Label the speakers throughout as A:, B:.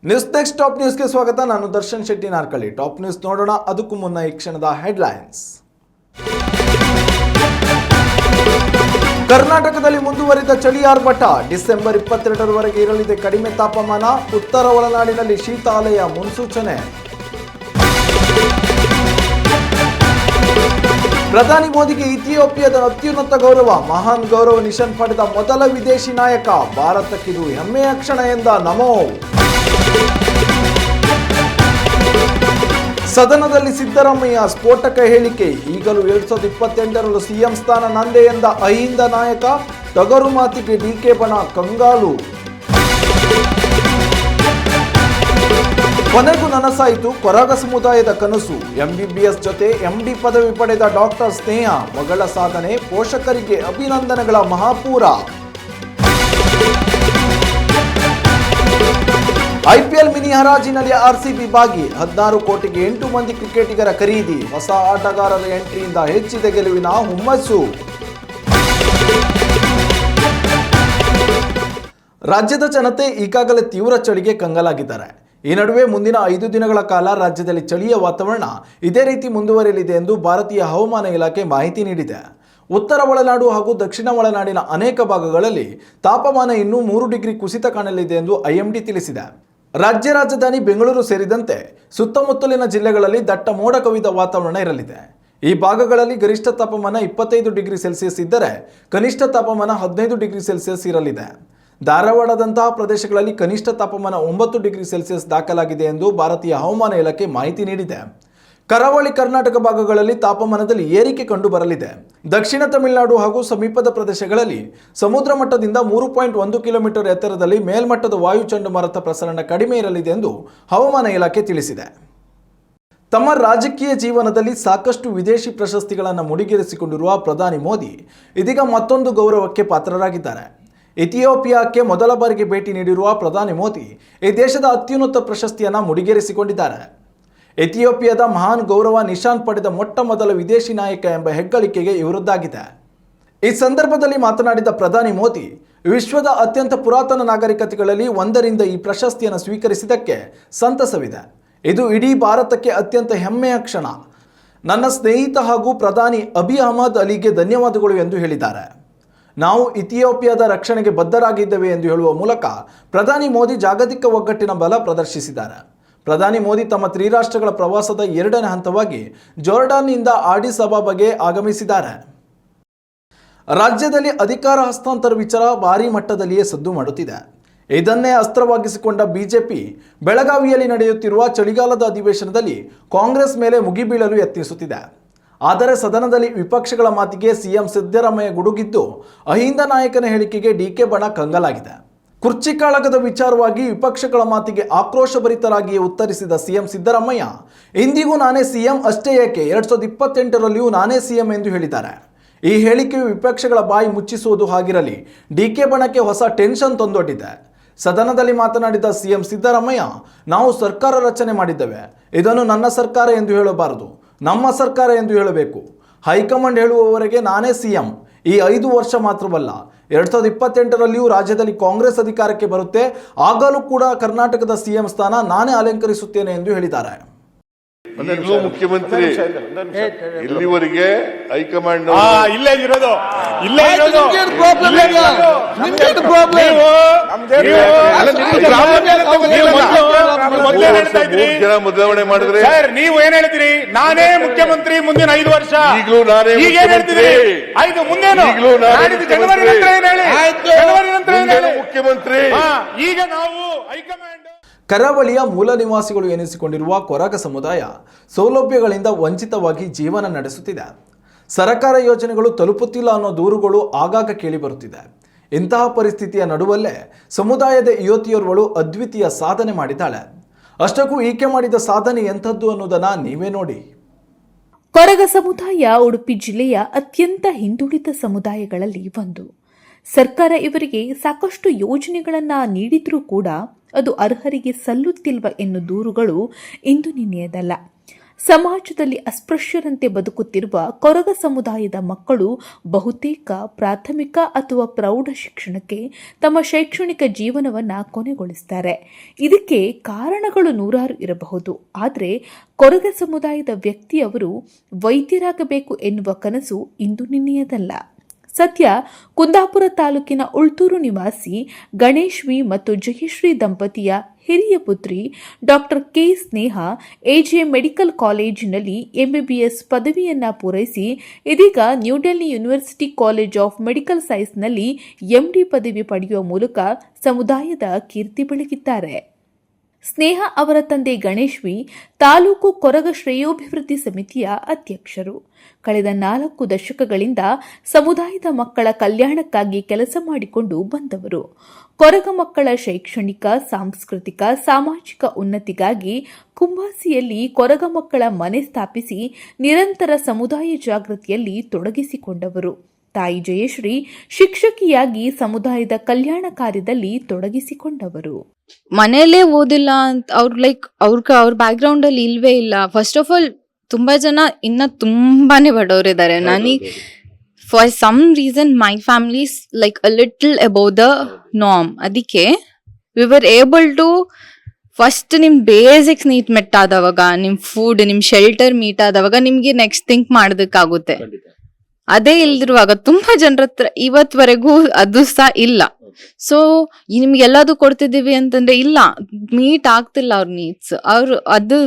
A: News next top ನ್ಯೂಸ್ಗೆ ಸ್ವಾಗತ. ನಾನು ದರ್ಶನ್ ಶೆಟ್ಟಿ ನಾರ್ಕಳಿ. ಟಾಪ್ ನ್ಯೂಸ್ ನೋಡೋಣ. ಅದಕ್ಕೂ ಮುನ್ನ ಈ ಕ್ಷಣದ ಹೆಡ್ಲೈನ್ಸ್. ಕರ್ನಾಟಕದಲ್ಲಿ ಮುಂದುವರಿದ ಚಳಿ ಆರ್ಭಟ. ಡಿಸೆಂಬರ್ 22ರವರೆಗೆ ಇರಲಿದೆ ಕಡಿಮೆ ತಾಪಮಾನ. ಉತ್ತರ ಒಳನಾಡಿನಲ್ಲಿ ಶೀತ ಅಲೆಯ ಮುನ್ಸೂಚನೆ. ಪ್ರಧಾನಿ ಮೋದಿಗೆ ಇಥಿಯೋಪಿಯಾದ ಅತ್ಯುನ್ನತ ಗೌರವ. ಮಹಾನ್ ಗೌರವ ನಿಶಾನ್ ಪಡೆದ ಮೊದಲ ವಿದೇಶಿ ನಾಯಕ. ಭಾರತಕ್ಕಿದು ಹೆಮ್ಮೆಯ ಕ್ಷಣ ಎಂದ ನಮೋ. ಸದನದಲ್ಲಿ ಸಿದ್ದರಾಮಯ್ಯ ಸ್ಫೋಟಕ ಹೇಳಿಕೆ. ಈಗಲೂ 2028ರಲ್ಲಿ ಸಿಎಂ ಸ್ಥಾನ ನಂದೇ ಎಂದ ಅಹಿಂದ ನಾಯಕ. ಟಗರು ಮಾತಿಗೆ ಡಿಕೆ ಬಣ ಕಂಗಾಲು. ಕೊನೆಗೂ ನನಸಾಯಿತು ಕೊರಗ ಸಮುದಾಯದ ಕನಸು. ಎಂಬಿಬಿಎಸ್ ಜೊತೆ ಎಂಡಿ ಪದವಿ ಪಡೆದ ಡಾಕ್ಟರ್ ಸ್ನೇಹ. ಮಗಳ ಸಾಧನೆ ಪೋಷಕರಿಗೆ ಅಭಿನಂದನೆಗಳ ಮಹಾಪೂರ. ಐಪಿಎಲ್ ಮಿನಿ ಹರಾಜಿನಲ್ಲಿ ಆರ್ಸಿಬಿ ಭಾಗಿ. 16 ಕೋಟಿಗೆ 8 ಮಂದಿ ಕ್ರಿಕೆಟಿಗರ ಖರೀದಿ. ಹೊಸ ಆಟಗಾರರ ಎಂಟ್ರಿಯಿಂದ ಹೆಚ್ಚಿದ ಗೆಲುವಿನ ಹುಮ್ಮಸ್ಸು. ರಾಜ್ಯದ ಜನತೆ ಈಗಾಗಲೇ ತೀವ್ರ ಚಳಿಗೆ ಕಂಗಾಲಾಗಿದ್ದಾರೆ. ಈ ನಡುವೆ ಮುಂದಿನ 5 ದಿನಗಳ ಕಾಲ ರಾಜ್ಯದಲ್ಲಿ ಚಳಿಯ ವಾತಾವರಣ ಇದೇ ರೀತಿ ಮುಂದುವರಿಯಲಿದೆ ಎಂದು ಭಾರತೀಯ ಹವಾಮಾನ ಇಲಾಖೆ ಮಾಹಿತಿ ನೀಡಿದೆ. ಉತ್ತರ ಒಳನಾಡು ಹಾಗೂ ದಕ್ಷಿಣ ಒಳನಾಡಿನ ಅನೇಕ ಭಾಗಗಳಲ್ಲಿ ತಾಪಮಾನ ಇನ್ನೂ 3 ಡಿಗ್ರಿ ಕುಸಿತ ಕಾಣಲಿದೆ ಎಂದು ಐಎಂಡಿ ತಿಳಿಸಿದೆ. ರಾಜ್ಯ ರಾಜಧಾನಿ ಬೆಂಗಳೂರು ಸೇರಿದಂತೆ ಸುತ್ತಮುತ್ತಲಿನ ಜಿಲ್ಲೆಗಳಲ್ಲಿ ದಟ್ಟ ಮೋಡ ಕವಿದ ವಾತಾವರಣ ಇರಲಿದೆ. ಈ ಭಾಗಗಳಲ್ಲಿ ಗರಿಷ್ಠ ತಾಪಮಾನ 25 ಡಿಗ್ರಿ ಸೆಲ್ಸಿಯಸ್ ಇದ್ದರೆ ಕನಿಷ್ಠ ತಾಪಮಾನ 15 ಡಿಗ್ರಿ ಸೆಲ್ಸಿಯಸ್ ಇರಲಿದೆ. ಧಾರವಾಡದಂತಹ ಪ್ರದೇಶಗಳಲ್ಲಿ ಕನಿಷ್ಠ ತಾಪಮಾನ 9 ಡಿಗ್ರಿ ಸೆಲ್ಸಿಯಸ್ ದಾಖಲಾಗಿದೆ ಎಂದು ಭಾರತೀಯ ಹವಾಮಾನ ಇಲಾಖೆ ಮಾಹಿತಿ ನೀಡಿದೆ. ಕರಾವಳಿ ಕರ್ನಾಟಕ ಭಾಗಗಳಲ್ಲಿ ತಾಪಮಾನದಲ್ಲಿ ಏರಿಕೆ ಕಂಡು ಬರಲಿದೆ. ದಕ್ಷಿಣ ತಮಿಳುನಾಡು ಹಾಗೂ ಸಮೀಪದ ಪ್ರದೇಶಗಳಲ್ಲಿ ಸಮುದ್ರ ಮಟ್ಟದಿಂದ 3.1 ಕಿಲೋಮೀಟರ್ ಎತ್ತರದಲ್ಲಿ ಮೇಲ್ಮಟ್ಟದ ವಾಯು ಚಂಡಮಾರುತ ಪ್ರಸರಣ ಕಡಿಮೆ ಇರಲಿದೆ ಎಂದು ಹವಾಮಾನ ಇಲಾಖೆ ತಿಳಿಸಿದೆ. ತಮ್ಮ ರಾಜಕೀಯ ಜೀವನದಲ್ಲಿ ಸಾಕಷ್ಟು ವಿದೇಶಿ ಪ್ರಶಸ್ತಿಗಳನ್ನು ಮುಡಿಗೇರಿಸಿಕೊಂಡಿರುವ ಪ್ರಧಾನಿ ಮೋದಿ ಇದೀಗ ಮತ್ತೊಂದು ಗೌರವಕ್ಕೆ ಪಾತ್ರರಾಗಿದ್ದಾರೆ. ಇಥಿಯೋಪಿಯಾಕ್ಕೆ ಮೊದಲ ಬಾರಿಗೆ ಭೇಟಿ ನೀಡಿರುವ ಪ್ರಧಾನಿ ಮೋದಿ ಈ ದೇಶದ ಅತ್ಯುನ್ನತ ಪ್ರಶಸ್ತಿಯನ್ನು ಮುಡಿಗೇರಿಸಿಕೊಂಡಿದ್ದಾರೆ. ಇಥಿಯೋಪಿಯಾದ ಮಹಾನ್ ಗೌರವ ನಿಶಾನ್ ಪಡೆದ ಮೊಟ್ಟ ಮೊದಲ ವಿದೇಶಿ ನಾಯಕ ಎಂಬ ಹೆಗ್ಗಳಿಕೆಗೆ ಇವರದ್ದಾಗಿದೆ. ಈ ಸಂದರ್ಭದಲ್ಲಿ ಮಾತನಾಡಿದ ಪ್ರಧಾನಿ ಮೋದಿ, ವಿಶ್ವದ ಅತ್ಯಂತ ಪುರಾತನ ನಾಗರಿಕತೆಗಳಲ್ಲಿ ಒಂದರಿಂದ ಈ ಪ್ರಶಸ್ತಿಯನ್ನು ಸ್ವೀಕರಿಸಿದ್ದಕ್ಕೆ ಸಂತಸವಿದೆ. ಇದು ಇಡೀ ಭಾರತಕ್ಕೆ ಅತ್ಯಂತ ಹೆಮ್ಮೆಯ ಕ್ಷಣ. ನನ್ನ ಸ್ನೇಹಿತ ಹಾಗೂ ಪ್ರಧಾನಿ ಅಬಿ ಅಹಮದ್ ಅಲಿಗೆ ಧನ್ಯವಾದಗಳು ಎಂದು ಹೇಳಿದ್ದಾರೆ. ನಾವು ಇಥಿಯೋಪಿಯಾದ ರಕ್ಷಣೆಗೆ ಬದ್ಧರಾಗಿದ್ದೇವೆ ಎಂದು ಹೇಳುವ ಮೂಲಕ ಪ್ರಧಾನಿ ಮೋದಿ ಜಾಗತಿಕ ಒಗ್ಗಟ್ಟಿನ ಬಲ ಪ್ರದರ್ಶಿಸಿದ್ದಾರೆ. ಪ್ರಧಾನಿ ಮೋದಿ ತಮ್ಮ ತ್ರಿರಾಷ್ಟ್ರಗಳ ಪ್ರವಾಸದ 2ನೇ ಹಂತವಾಗಿ ಜಾರ್ಡನ್ನಿಂದ ಆಡಿಸ್ ಅಬಾಬಾಗೆ ಆಗಮಿಸಿದ್ದಾರೆ. ರಾಜ್ಯದಲ್ಲಿ ಅಧಿಕಾರ ಹಸ್ತಾಂತರ ವಿಚಾರ ಭಾರೀ ಮಟ್ಟದಲ್ಲಿಯೇ ಸದ್ದು ಮಾಡುತ್ತಿದೆ. ಇದನ್ನೇ ಅಸ್ತ್ರವಾಗಿಸಿಕೊಂಡ ಬಿಜೆಪಿ ಬೆಳಗಾವಿಯಲ್ಲಿ ನಡೆಯುತ್ತಿರುವ ಚಳಿಗಾಲದ ಅಧಿವೇಶನದಲ್ಲಿ ಕಾಂಗ್ರೆಸ್ ಮೇಲೆ ಮುಗಿಬೀಳಲು ಯತ್ನಿಸುತ್ತಿದೆ. ಆದರೆ ಸದನದಲ್ಲಿ ವಿಪಕ್ಷಗಳ ಮಾತಿಗೆ ಸಿಎಂ ಸಿದ್ದರಾಮಯ್ಯ ಗುಡುಗಿದ್ದು ಅಹಿಂದ ನಾಯಕನ ಹೇಳಿಕೆಗೆ ಡಿಕೆ ಬಣ ಕಂಗಾಲಾಗಿದೆ. ಕುರ್ಚಿ ಕಾಳಗದ ವಿಚಾರವಾಗಿ ವಿಪಕ್ಷಗಳ ಮಾತಿಗೆ ಆಕ್ರೋಶಭರಿತರಾಗಿಯೇ ಉತ್ತರಿಸಿದ ಸಿಎಂ ಸಿದ್ದರಾಮಯ್ಯ, ಇಂದಿಗೂ ನಾನೇ ಸಿಎಂ ಅಷ್ಟೇ ಏಕೆ 2028ರಲ್ಲಿಯೂ ನಾನೇ ಸಿಎಂ ಎಂದು ಹೇಳಿದ್ದಾರೆ. ಈ ಹೇಳಿಕೆಯು ವಿಪಕ್ಷಗಳ ಬಾಯಿ ಮುಚ್ಚಿಸುವುದು ಹಾಗಿರಲಿ, ಡಿಕೆ ಬಣಕ್ಕೆ ಹೊಸ ಟೆನ್ಷನ್ ತಂದೊಡ್ಡಿದೆ. ಸದನದಲ್ಲಿ ಮಾತನಾಡಿದ ಸಿಎಂ ಸಿದ್ದರಾಮಯ್ಯ, ನಾವು ಸರ್ಕಾರ ರಚನೆ ಮಾಡಿದ್ದೇವೆ. ಇದನ್ನು ನನ್ನ ಸರ್ಕಾರ ಎಂದು ಹೇಳಬಾರದು, ನಮ್ಮ ಸರ್ಕಾರ ಎಂದು ಹೇಳಬೇಕು. ಹೈಕಮಾಂಡ್ ಹೇಳುವವರೆಗೆ ನಾನೇ ಸಿಎಂ. ಈ 5 ವರ್ಷ ಮಾತ್ರವಲ್ಲ, 2028ರಲ್ಲಿಯೂ ರಾಜ್ಯದಲ್ಲಿ ಕಾಂಗ್ರೆಸ್ ಅಧಿಕಾರಕ್ಕೆ ಬರುತ್ತೆ. ಆಗಲೂ ಕೂಡ ಕರ್ನಾಟಕದ ಸಿಎಂ ಸ್ಥಾನ ನಾನೇ ಅಲಂಕರಿಸುತ್ತೇನೆ ಎಂದು ಹೇಳಿದ್ದಾರೆ.
B: ಮುಖ್ಯಮಂತ್ರಿ ಇಲ್ಲಿವರೆಗೆ ಹೈಕಮಾಂಡ್
C: ಇಲ್ಲೇ ಇರೋದು
B: ಬದಲಾವಣೆ ಮಾಡಿದ್ರೆ
C: ನೀವು ಏನ್ ಹೇಳ್ತೀರಿ? ನಾನೇ ಮುಖ್ಯಮಂತ್ರಿ ಮುಂದಿನ 5 ವರ್ಷ.
B: ಈಗಲೂ ನಾನೇ
C: ಈಗ ಏನ್ ಹೇಳ್ತೀರಿ? ಆಯ್ತು, ಮುಂದೇನು? ಜನವರಿ ನಂತರ ಏನ್ ಹೇಳಿ? ಜನವರಿ ನಂತರ ಏನ್ ಹೇಳಿ?
B: ಮುಖ್ಯಮಂತ್ರಿ.
C: ಈಗ ನಾವು ಹೈಕಮಾಂಡ್.
A: ಕರಾವಳಿಯ ಮೂಲ ನಿವಾಸಿಗಳು ಎನಿಸಿಕೊಂಡಿರುವ ಕೊರಗ ಸಮುದಾಯ ಸೌಲಭ್ಯಗಳಿಂದ ವಂಚಿತವಾಗಿ ಜೀವನ ನಡೆಸುತ್ತಿದೆ. ಸರ್ಕಾರ ಯೋಜನೆಗಳು ತಲುಪುತ್ತಿಲ್ಲ ಅನ್ನೋ ದೂರುಗಳು ಆಗಾಗ ಕೇಳಿಬರುತ್ತಿದೆ. ಇಂತಹ ಪರಿಸ್ಥಿತಿಯ ನಡುವಲ್ಲೇ ಸಮುದಾಯದ ಯುವತಿಯೋರ್ವಳು ಅದ್ವಿತೀಯ ಸಾಧನೆ ಮಾಡಿದ್ದಾಳೆ. ಅಷ್ಟಕ್ಕೂ ಈಕೆ ಮಾಡಿದ ಸಾಧನೆ ಎಂಥದ್ದು ಅನ್ನೋದನ್ನ ನೀವೇ ನೋಡಿ.
D: ಕೊರಗ ಸಮುದಾಯ ಉಡುಪಿ ಜಿಲ್ಲೆಯ ಅತ್ಯಂತ ಹಿಂದುಳಿದ ಸಮುದಾಯಗಳಲ್ಲಿ ಒಂದು. ಸರ್ಕಾರ ಇವರಿಗೆ ಸಾಕಷ್ಟು ಯೋಜನೆಗಳನ್ನು ನೀಡಿದ್ರೂ ಕೂಡ ಅದು ಅರ್ಹರಿಗೆ ಸಲ್ಲುತ್ತಿಲ್ವ ಎನ್ನುವ ದೂರುಗಳು ಇಂದು ನಿನ್ನೆಯದಲ್ಲ. ಸಮಾಜದಲ್ಲಿ ಅಸ್ಪೃಶ್ಯರಂತೆ ಬದುಕುತ್ತಿರುವ ಕೊರಗ ಸಮುದಾಯದ ಮಕ್ಕಳು ಬಹುತೇಕ ಪ್ರಾಥಮಿಕ ಅಥವಾ ಪ್ರೌಢ ಶಿಕ್ಷಣಕ್ಕೆ ತಮ್ಮ ಶೈಕ್ಷಣಿಕ ಜೀವನವನ್ನು ಕೊನೆಗೊಳಿಸುತ್ತಾರೆ. ಇದಕ್ಕೆ ಕಾರಣಗಳು ನೂರಾರು ಇರಬಹುದು. ಆದರೆ ಕೊರಗ ಸಮುದಾಯದ ವ್ಯಕ್ತಿಯವರು ವೈದ್ಯರಾಗಬೇಕು ಎನ್ನುವ ಕನಸು ಇಂದು ನಿನ್ನೆಯದಲ್ಲ. ಸದ್ಯ ಕುಂದಾಪುರ ತಾಲೂಕಿನ ಉಳ್ತೂರು ನಿವಾಸಿ ಗಣೇಶ್ ವಿ ಮತ್ತು ಜಯಶ್ರೀ ದಂಪತಿಯ ಹಿರಿಯ ಪುತ್ರಿ doctor K Sneha AJ medical ಕಾಲೇಜಿನಲ್ಲಿ ಎಂಬಿಬಿಎಸ್ ಪದವಿಯನ್ನು ಪೂರೈಸಿ ಇದೀಗ New Delhi university college of medical ಸೈನ್ಸ್ನಲ್ಲಿ ಎಂಡಿ ಪದವಿ ಪಡೆಯುವ ಮೂಲಕ ಸಮುದಾಯದ ಕೀರ್ತಿ ಬೆಳಗಿದ್ದಾರೆ. ಸ್ನೇಹ ಅವರ ತಂದೆ ಗಣೇಶ್ ವಿ ತಾಲೂಕು ಕೊರಗ ಶ್ರೇಯೋಭಿವೃದ್ಧಿ ಸಮಿತಿಯ ಅಧ್ಯಕ್ಷರು. ಕಳೆದ 4 ದಶಕಗಳಿಂದ ಸಮುದಾಯದ ಮಕ್ಕಳ ಕಲ್ಯಾಣಕ್ಕಾಗಿ ಕೆಲಸ ಮಾಡಿಕೊಂಡು ಬಂದವರು. ಕೊರಗ ಮಕ್ಕಳ ಶೈಕ್ಷಣಿಕ, ಸಾಂಸ್ಕೃತಿಕ, ಸಾಮಾಜಿಕ ಉನ್ನತಿಗಾಗಿ ಕುಂಬಾಸಿಯಲ್ಲಿ ಕೊರಗ ಮಕ್ಕಳ ಮನೆ ಸ್ಥಾಪಿಸಿ ನಿರಂತರ ಸಮುದಾಯ ಜಾಗೃತಿಯಲ್ಲಿ ತೊಡಗಿಸಿಕೊಂಡವರು. ತಾಯಿ ಜಯಶ್ರೀ ಶಿಕ್ಷಕಿಯಾಗಿ ಸಮುದಾಯದ ಕಲ್ಯಾಣ ಕಾರ್ಯದಲ್ಲಿ ತೊಡಗಿಸಿಕೊಂಡವರು.
E: ಮನೆಯಲ್ಲೇ ಓದಿಲ್ಲ ಅಂತ ಅವ್ರ ಬ್ಯಾಕ್ ಗ್ರೌಂಡ್ ಅಲ್ಲಿ ಇಲ್ವೇ ಇಲ್ಲ. ಫಸ್ಟ್ ಆಫ್ ಆಲ್ ತುಂಬಾ ಜನ ಇನ್ನ ತುಂಬಾನೇ ಬಡವರಿದ್ದಾರೆ. ನನಗೆ for some reason my family like a little above the norm. ಅದಕ್ಕೆ we were able to first ನಿಮ್ ಬೇಸಿಕ್ಸ್ ನೀಟ್ ಮೆಟ್ ಆದವಾಗ, ನಿಮ್ ಫುಡ್, ನಿಮ್ ಶೆಲ್ಟರ್ ಮೀಟ್ ಆದವಾಗ ನಿಮ್ಗೆ ನೆಕ್ಸ್ಟ್ ಥಿಂಕ್ ಮಾಡೋದಕ್ಕಾಗುತ್ತೆ. ಅದೇ ಇಲ್ದಿರುವಾಗ ತುಂಬಾ ಜನರ ಹತ್ರ ಇವತ್ವರೆಗೂ ಅದು ಸಹ ಇಲ್ಲ. ಸೊ ನಿಮ್ಗೆ ಎಲ್ಲದು ಕೊಡ್ತಿದೀವಿ ಅಂತಂದ್ರೆ ಇಲ್ಲ, ಮೀಟ್ ಆಗ್ತಿಲ್ಲ ಅವ್ರ ನೀಡ್ಸ್. ಅದು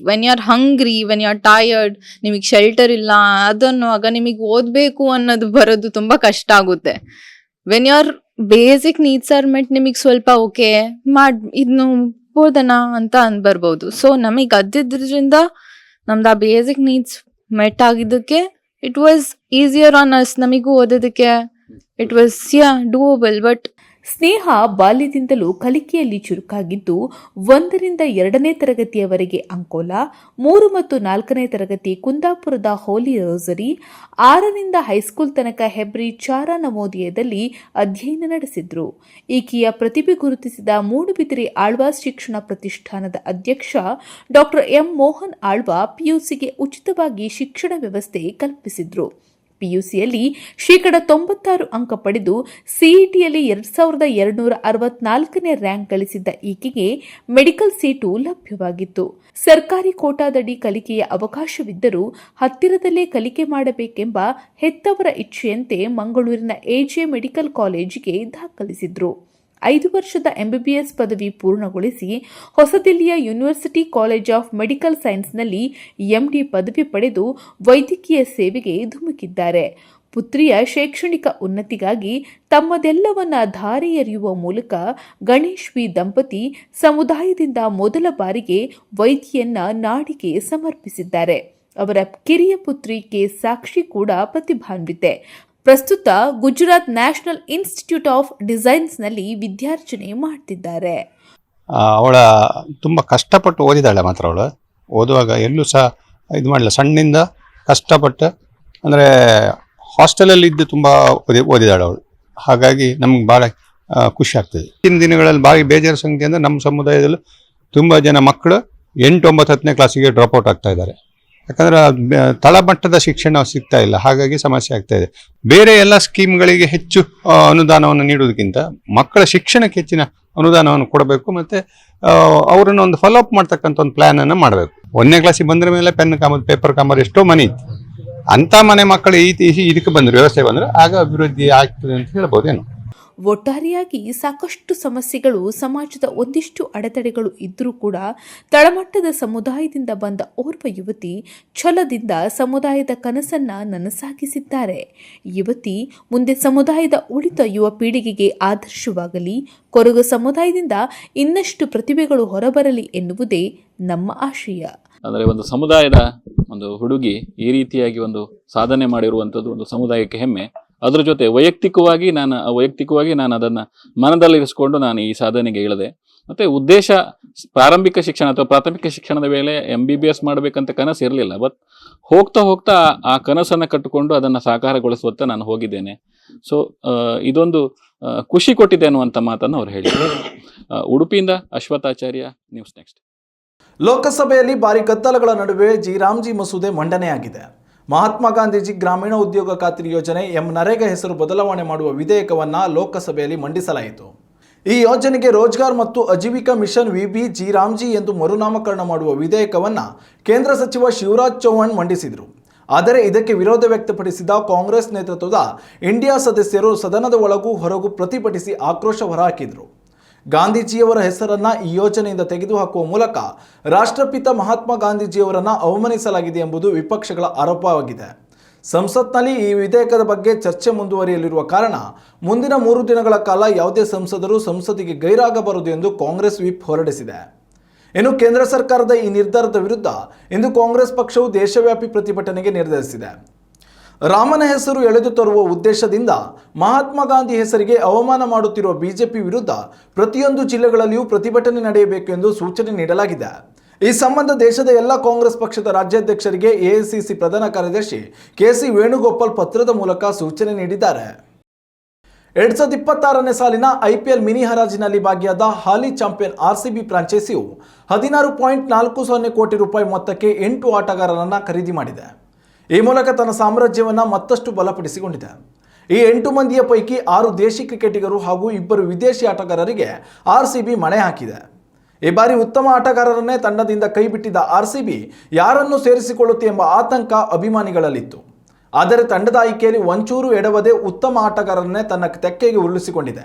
E: when you are hungry, when you are tired, ನಿಮಗೆ ಶೆಲ್ಟರ್ ಇಲ್ಲ ಅದನ್ನುವಾಗ ನಿಮಗೆ ಓದ್ಬೇಕು ಅನ್ನೋದು ಬರೋದು ತುಂಬಾ ಕಷ್ಟ ಆಗುತ್ತೆ. When you are basic needs are met, ನಿಮಗೆ ಸ್ವಲ್ಪ ಓಕೆ ಇದ್ನು ಬೋದನ ಅಂತ ಬರ್ಬೋದು. ಸೊ ನಮಗೆ ಅದಿದ್ರಿಂದ ನಮ್ದು ಆ ಬೇಸಿಕ್ ನೀಡ್ಸ್ ಮೆಟ್ ಆಗಿದ್ದಕ್ಕೆ it was easier on us. ನಮಿಗೂ ಓದೋದಕ್ಕೆ it was doable. ಬಟ್
D: ಸ್ನೇಹ ಬಾಲ್ಯದಿಂದಲೂ ಕಲಿಕೆಯಲ್ಲಿ ಚುರುಕಾಗಿದ್ದು 1ರಿಂದ 2ನೇ ತರಗತಿಯವರೆಗೆ ಅಂಕೋಲಾ, 3 ಮತ್ತು 4ನೇ ತರಗತಿ ಕುಂದಾಪುರದ ಹೋಲಿ ರೋಸರಿ, 6ರಿಂದ ಹೈಸ್ಕೂಲ್ ತನಕ ಹೆಬ್ರಿ ಚಾರಾ ನವೋದಯದಲ್ಲಿ ಅಧ್ಯಯನ ನಡೆಸಿದ್ರು. ಈಕೆಯ ಪ್ರತಿಭೆ ಗುರುತಿಸಿದ ಮೂಡುಬಿದಿರೆ ಆಳ್ವಾಸ್ ಶಿಕ್ಷಣ ಪ್ರತಿಷ್ಠಾನದ ಅಧ್ಯಕ್ಷ ಡಾಕ್ಟರ್ ಎಂ ಮೋಹನ್ ಆಳ್ವಾ ಪಿಯುಸಿಗೆ ಉಚಿತವಾಗಿ ಶಿಕ್ಷಣ ವ್ಯವಸ್ಥೆ ಕಲ್ಪಿಸಿದ್ರು. ಪಿಯುಸಿಯಲ್ಲಿ 96% ಅಂಕ ಪಡೆದು ಸಿಇಟಿಯಲ್ಲಿ 2264ನೇ ರ್ಯಾಂಕ್ ಗಳಿಸಿದ್ದ ಈಕೆಗೆ ಮೆಡಿಕಲ್ ಸೀಟು ಲಭ್ಯವಾಗಿತ್ತು. ಸರ್ಕಾರಿ ಕೋಟಾದಡಿ ಕಲಿಕೆಯ ಅವಕಾಶವಿದ್ದರೂ ಹತ್ತಿರದಲ್ಲೇ ಕಲಿಕೆ ಮಾಡಬೇಕೆಂಬ ಹೆತ್ತವರ ಇಚ್ಛೆಯಂತೆ ಮಂಗಳೂರಿನ ಎಜೆ ಮೆಡಿಕಲ್ ಕಾಲೇಜಿಗೆ ದಾಖಲಿಸಿದ್ರು. 5 ವರ್ಷದ ಎಂಬಿಬಿಎಸ್ ಪದವಿ ಪೂರ್ಣಗೊಳಿಸಿ ಹೊಸದಿಲ್ಲಿಯ ಯೂನಿವರ್ಸಿಟಿ ಕಾಲೇಜ್ ಆಫ್ ಮೆಡಿಕಲ್ ಸೈನ್ಸ್ನಲ್ಲಿ ಎಂಡಿ ಪದವಿ ಪಡೆದು ವೈದ್ಯಕೀಯ ಸೇವೆಗೆ ಧುಮುಕಿದ್ದಾರೆ. ಪುತ್ರಿಯ ಶೈಕ್ಷಣಿಕ ಉನ್ನತಿಗಾಗಿ ತಮ್ಮದೆಲ್ಲವನ್ನ ಧಾರೆ ಎರೆಯುವ ಮೂಲಕ ಗಣೇಶ್ ವಿ ದಂಪತಿ ಸಮುದಾಯದಿಂದ ಮೊದಲ ಬಾರಿಗೆ ವೈದ್ಯೆಯನ್ನ ನಾಡಿಗೆ ಸಮರ್ಪಿಸಿದ್ದಾರೆ. ಅವರ ಕಿರಿಯ ಪುತ್ರಿ ಕೆ ಸಾಕ್ಷಿ ಕೂಡ ಪ್ರತಿಭಾನ್ವಿತೆ. ಪ್ರಸ್ತುತ ಗುಜರಾತ್ ನ್ಯಾಷನಲ್ ಇನ್ಸ್ಟಿಟ್ಯೂಟ್ ಆಫ್ ಡಿಸೈನ್ಸ್ನಲ್ಲಿ ವಿದ್ಯಾರ್ಜನೆ ಮಾಡ್ತಿದ್ದಾರೆ.
F: ಅವಳ ತುಂಬ ಕಷ್ಟಪಟ್ಟು ಓದಿದಾಳೆ. ಮಾತ್ರ ಅವಳು ಓದುವಾಗ ಎಲ್ಲೂ ಸಹ ಇದು ಮಾಡಲಿಲ್ಲ. ಸಣ್ಣಿಂದ ಕಷ್ಟಪಟ್ಟು, ಅಂದರೆ ಹಾಸ್ಟೆಲಲ್ಲಿ ಇದ್ದು ತುಂಬ ಓದಿದಾಳೆ ಅವಳು. ಹಾಗಾಗಿ ನಮ್ಗೆ ಭಾಳ ಖುಷಿ ಆಗ್ತದೆ. ಇಂದಿನ ದಿನಗಳಲ್ಲಿ ಭಾಳ ಬೇಜಾರು ಸಂಗತಿ ಅಂದರೆ ನಮ್ಮ ಸಮುದಾಯದಲ್ಲೂ ತುಂಬ ಜನ ಮಕ್ಕಳು 8, 9, 10ನೇ ಕ್ಲಾಸಿಗೆ ಡ್ರಾಪ್ಔಟ್ ಆಗ್ತಾ ಇದ್ದಾರೆ. ಯಾಕಂದರೆ ತಳಮಟ್ಟದ ಶಿಕ್ಷಣ ಸಿಗ್ತಾ ಇಲ್ಲ. ಹಾಗಾಗಿ ಸಮಸ್ಯೆ ಆಗ್ತಾ ಇದೆ. ಬೇರೆ ಎಲ್ಲ ಸ್ಕೀಮ್ಗಳಿಗೆ ಹೆಚ್ಚು ಅನುದಾನವನ್ನು ನೀಡುವುದಕ್ಕಿಂತ ಮಕ್ಕಳ ಶಿಕ್ಷಣಕ್ಕೆ ಹೆಚ್ಚಿನ ಅನುದಾನವನ್ನು ಕೊಡಬೇಕು. ಮತ್ತು ಅವರನ್ನು ಒಂದು ಫಾಲೋ ಅಪ್ ಮಾಡ್ತಕ್ಕಂಥ ಒಂದು ಪ್ಲ್ಯಾನನ್ನು ಮಾಡಬೇಕು. 1ನೇ ಕ್ಲಾಸಿಗೆ ಬಂದ ಮೇಲೆ ಪೆನ್ ಕಾಮರ್, ಪೇಪರ್ ಕಾಮರ್ ಎಷ್ಟೋ ಮನೆ ಇತ್ತು. ಅಂಥ ಮನೆ ಮಕ್ಕಳು ಇದಕ್ಕೆ ಬಂದರೆ, ವ್ಯವಸ್ಥೆ ಬಂದರೆ ಆಗ ಅಭಿವೃದ್ಧಿ ಆಗ್ತದೆ ಅಂತ ಹೇಳ್ಬೋದೇನು.
D: ಒಟ್ಟಾರೆಯಾಗಿ ಸಾಕಷ್ಟು ಸಮಸ್ಯೆಗಳು, ಸಮಾಜದ ಒಂದಿಷ್ಟು ಅಡೆತಡೆಗಳು ಇದ್ದರೂ ಕೂಡ ತಳಮಟ್ಟದ ಸಮುದಾಯದಿಂದ ಬಂದ ಓರ್ವ ಯುವತಿ ಛಲದಿಂದ ಸಮುದಾಯದ ಕನಸನ್ನ ನನಸಾಗಿಸಿದ್ದಾರೆ. ಯುವತಿ ಮುಂದೆ ಸಮುದಾಯದ ಉಳಿದ ಯುವ ಪೀಳಿಗೆಗೆ ಆದರ್ಶವಾಗಲಿ, ಕೊರಗ ಸಮುದಾಯದಿಂದ ಇನ್ನಷ್ಟು ಪ್ರತಿಭೆಗಳು ಹೊರಬರಲಿ ಎನ್ನುವುದೇ ನಮ್ಮ ಆಶಯ.
G: ಅಂದರೆ ಒಂದು ಸಮುದಾಯದ ಒಂದು ಹುಡುಗಿ ಈ ರೀತಿಯಾಗಿ ಒಂದು ಸಾಧನೆ ಮಾಡಿರುವಂಥದ್ದು ಒಂದು ಸಮುದಾಯಕ್ಕೆ ಹೆಮ್ಮೆ. ಅದ್ರ ಜೊತೆ ವೈಯಕ್ತಿಕವಾಗಿ ನಾನು ಅದನ್ನು ಮನದಲ್ಲಿರಿಸಿಕೊಂಡು ನಾನು ಈ ಸಾಧನೆಗೆ ಇಳಿದೆ. ಮತ್ತು ಉದ್ದೇಶ ಪ್ರಾರಂಭಿಕ ಶಿಕ್ಷಣ ಅಥವಾ ಪ್ರಾಥಮಿಕ ಶಿಕ್ಷಣದ ವೇಳೆ MBBS ಮಾಡಬೇಕಂತ ಕನಸು ಇರಲಿಲ್ಲ. ಬಟ್ ಹೋಗ್ತಾ ಆ ಕನಸನ್ನು ಕಟ್ಟಿಕೊಂಡು ಅದನ್ನು ಸಾಕಾರಗೊಳಿಸುವತ್ತ ನಾನು ಹೋಗಿದ್ದೇನೆ. ಸೊ ಇದೊಂದು ಖುಷಿ ಕೊಟ್ಟಿದೆ ಅನ್ನುವಂಥ ಮಾತನ್ನು ಅವ್ರು ಹೇಳಿದರು. ಉಡುಪಿಯಿಂದ ಅಶ್ವಥಾಚಾರ್ಯ, ನ್ಯೂಸ್ ನೆಕ್ಸ್ಟ್.
A: ಲೋಕಸಭೆಯಲ್ಲಿ ಭಾರಿ ಗದ್ದಲಗಳ ನಡುವೆ ಜಿ ಮಸೂದೆ ಮಂಡನೆಯಾಗಿದೆ. ಮಹಾತ್ಮ ಗಾಂಧೀಜಿ ಗ್ರಾಮೀಣ ಉದ್ಯೋಗ ಖಾತ್ರಿ ಯೋಜನೆ ನರೇಗಾ ಹೆಸರು ಬದಲಾವಣೆ ಮಾಡುವ ವಿಧೇಯಕವನ್ನು ಲೋಕಸಭೆಯಲ್ಲಿ ಮಂಡಿಸಲಾಯಿತು. ಈ ಯೋಜನೆಗೆ ರೋಜ್ಗಾರ್ ಮತ್ತು ಆಜೀವಿಕಾ ಮಿಷನ್ ವಿಬಿ ಜಿ ಎಂದು ಮರುನಾಮಕರಣ ಮಾಡುವ ವಿಧೇಯಕವನ್ನು ಕೇಂದ್ರ ಸಚಿವ ಶಿವರಾಜ್ ಚೌಹಾಣ್ ಮಂಡಿಸಿದರು. ಆದರೆ ಇದಕ್ಕೆ ವಿರೋಧ ವ್ಯಕ್ತಪಡಿಸಿದ ಕಾಂಗ್ರೆಸ್ ನೇತೃತ್ವದ ಇಂಡಿಯಾ ಸದಸ್ಯರು ಸದನದ ಒಳಗೂ ಹೊರಗೂ ಪ್ರತಿಭಟಿಸಿ ಆಕ್ರೋಶ ಹೊರಹಾಕಿದರು. ಗಾಂಧೀಜಿಯವರ ಹೆಸರನ್ನು ಈ ಯೋಜನೆಯಿಂದ ತೆಗೆದುಹಾಕುವ ಮೂಲಕ ರಾಷ್ಟ್ರಪಿತ ಮಹಾತ್ಮ ಗಾಂಧೀಜಿಯವರನ್ನು ಅವಮಾನಿಸಲಾಗಿದೆ ಎಂಬುದು ವಿಪಕ್ಷಗಳ ಆರೋಪವಾಗಿದೆ. ಸಂಸತ್ನಲ್ಲಿ ಈ ವಿಧೇಯಕದ ಬಗ್ಗೆ ಚರ್ಚೆ ಮುಂದುವರಿಯಲಿರುವ ಕಾರಣ ಮುಂದಿನ 3 ದಿನಗಳ ಕಾಲ ಯಾವುದೇ ಸಂಸದರು ಸಂಸತ್ತಿಗೆ ಗೈರಾಗಬಾರದು ಎಂದು ಕಾಂಗ್ರೆಸ್ ವಿಪ್ ಹೊರಡಿಸಿದೆ. ಇನ್ನು ಕೇಂದ್ರ ಸರ್ಕಾರದ ಈ ನಿರ್ಧಾರದ ವಿರುದ್ಧ ಇಂದು ಕಾಂಗ್ರೆಸ್ ಪಕ್ಷವು ದೇಶವ್ಯಾಪಿ ಪ್ರತಿಭಟನೆಗೆ ನಿರ್ಧರಿಸಿದೆ. ರಾಮನ ಹೆಸರು ಎಳೆದು ತರುವ ಉದ್ದೇಶದಿಂದ ಮಹಾತ್ಮ ಗಾಂಧಿ ಹೆಸರಿಗೆ ಅವಮಾನ ಮಾಡುತ್ತಿರುವ ಬಿಜೆಪಿ ವಿರುದ್ಧ ಪ್ರತಿಯೊಂದು ಜಿಲ್ಲೆಗಳಲ್ಲಿಯೂ ಪ್ರತಿಭಟನೆ ನಡೆಯಬೇಕು ಎಂದು ಸೂಚನೆ ನೀಡಲಾಗಿದೆ. ಈ ಸಂಬಂಧ ದೇಶದ ಎಲ್ಲ ಕಾಂಗ್ರೆಸ್ ಪಕ್ಷದ ರಾಜ್ಯಾಧ್ಯಕ್ಷರಿಗೆ ಎಐಸಿಸಿ ಪ್ರಧಾನ ಕಾರ್ಯದರ್ಶಿ ಕೆಸಿ ವೇಣುಗೋಪಾಲ್ ಪತ್ರದ ಮೂಲಕ ಸೂಚನೆ ನೀಡಿದ್ದಾರೆ. 2026ನೇ ಸಾಲಿನ ಐಪಿಎಲ್ ಮಿನಿ ಹರಾಜಿನಲ್ಲಿ ಭಾಗಿಯಾದ ಹಾಲಿ ಚಾಂಪಿಯನ್ ಆರ್ಸಿಬಿ ಫ್ರಾಂಚೈಸಿಯು 16.40 ಕೋಟಿ ರೂಪಾಯಿ ಮೊತ್ತಕ್ಕೆ 8 ಆಟಗಾರರನ್ನು ಖರೀದಿ ಮಾಡಿದೆ. ಈ ಮೂಲಕ ತನ್ನ ಸಾಮ್ರಾಜ್ಯವನ್ನು ಮತ್ತಷ್ಟು ಬಲಪಡಿಸಿಕೊಂಡಿದೆ. ಈ 8 ಮಂದಿಯ ಪೈಕಿ 6 ದೇಶಿ ಕ್ರಿಕೆಟಿಗರು ಹಾಗೂ 2 ವಿದೇಶಿ ಆಟಗಾರರಿಗೆ ಆರ್ಸಿಬಿ ಮಣೆ ಹಾಕಿದೆ. ಈ ಬಾರಿ ಉತ್ತಮ ಆಟಗಾರರನ್ನೇ ತಂಡದಿಂದ ಕೈಬಿಟ್ಟಿದ್ದ ಆರ್ಸಿಬಿ ಯಾರನ್ನು ಸೇರಿಸಿಕೊಳ್ಳುತ್ತೆ ಎಂಬ ಆತಂಕ ಅಭಿಮಾನಿಗಳಲ್ಲಿತ್ತು. ಆದರೆ ತಂಡದ ಆಯ್ಕೆಯಲ್ಲಿ ಒಂಚೂರು ಎಡವದೆ ಉತ್ತಮ ಆಟಗಾರರನ್ನೇ ತನ್ನ ತೆಕ್ಕೆಗೆ ಉರುಳಿಸಿಕೊಂಡಿದೆ.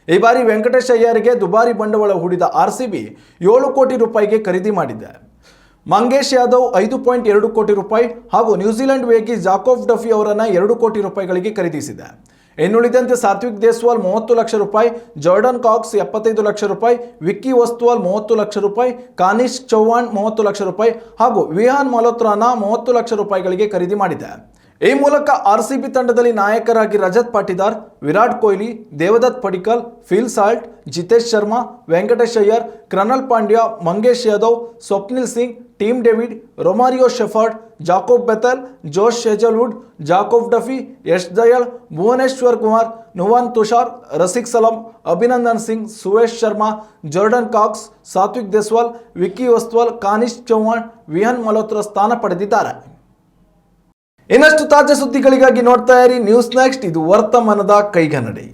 A: ಈ ಬಾರಿ ವೆಂಕಟೇಶ್ ಅಯ್ಯರಿಗೆ ದುಬಾರಿ ಬಂಡವಾಳ ಹೂಡಿದ ಆರ್ಸಿಬಿ 7 ಕೋಟಿ ರೂಪಾಯಿಗೆ ಖರೀದಿ ಮಾಡಿದೆ. ಮಂಗೇಶ್ ಯಾದವ್ 5.2 ಕೋಟಿ ರೂಪಾಯಿ ಹಾಗೂ ನ್ಯೂಜಿಲೆಂಡ್ ವೇಗಿ ಜಾಕೋಬ್ ಡಫಿ ಅವರನ್ನು 2 ಕೋಟಿ ರೂಪಾಯಿಗಳಿಗೆ ಖರೀದಿಸಿದೆ. ಇನ್ನುಳಿದಂತೆ ಸಾತ್ವಿಕ್ ದೇಸ್ವಾಲ್ 30 ಲಕ್ಷ ರೂಪಾಯಿ, ಜಾರ್ಡನ್ ಕಾಕ್ಸ್ 75 ಲಕ್ಷ ರೂಪಾಯಿ, ವಿಕ್ಕಿ ಒಸ್ವಾಲ್ 30 ಲಕ್ಷ ರೂಪಾಯಿ, ಕಾನಿಶ್ ಚೌಹಾಣ್ 30 ಲಕ್ಷ ರೂಪಾಯಿ ಹಾಗೂ ವಿಹಾನ್ ಮಲ್ಹೋತ್ರಾನ 30 ಲಕ್ಷ ರೂಪಾಯಿಗಳಿಗೆ ಖರೀದಿ ಮಾಡಿದೆ. ಈ ಮೂಲಕ ಆರ್ಸಿಬಿ ತಂಡದಲ್ಲಿ ನಾಯಕರಾಗಿ Rajat Patidar, Virat Kohli, Devdutt Padikkal, Phil Salt, Jitesh Sharma, Venkatesh Iyer, Krunal Pandya, Mangesh Yadav, Swapnil Singh, Tim David, Romario Shepherd, Jacob Bethell, Josh Hazlewood, Jacob Duffy, Yash Dayal, Bhuvneshwar Kumar, Nuwan Thushara, Rasikh Salam, Abhinandan Singh, Suyash Sharma, Jordan Cox, Satvik Deswal, Vicky Ostwal, Kanishk Chouhan, Vihaan Malhotra ಸ್ಥಾನ ಪಡೆದಿದ್ದಾರೆ. ಇನ್ನಷ್ಟು ತಾಜಾ ಸುದ್ದಿಗಳಿಗಾಗಿ ನೋಡ್ತಾ ಇರಿ ನ್ಯೂಸ್ ನೆಕ್ಸ್ಟ್. ಇದು ವರ್ತಮಾನದ ಕೈಗನ್ನಡಿ.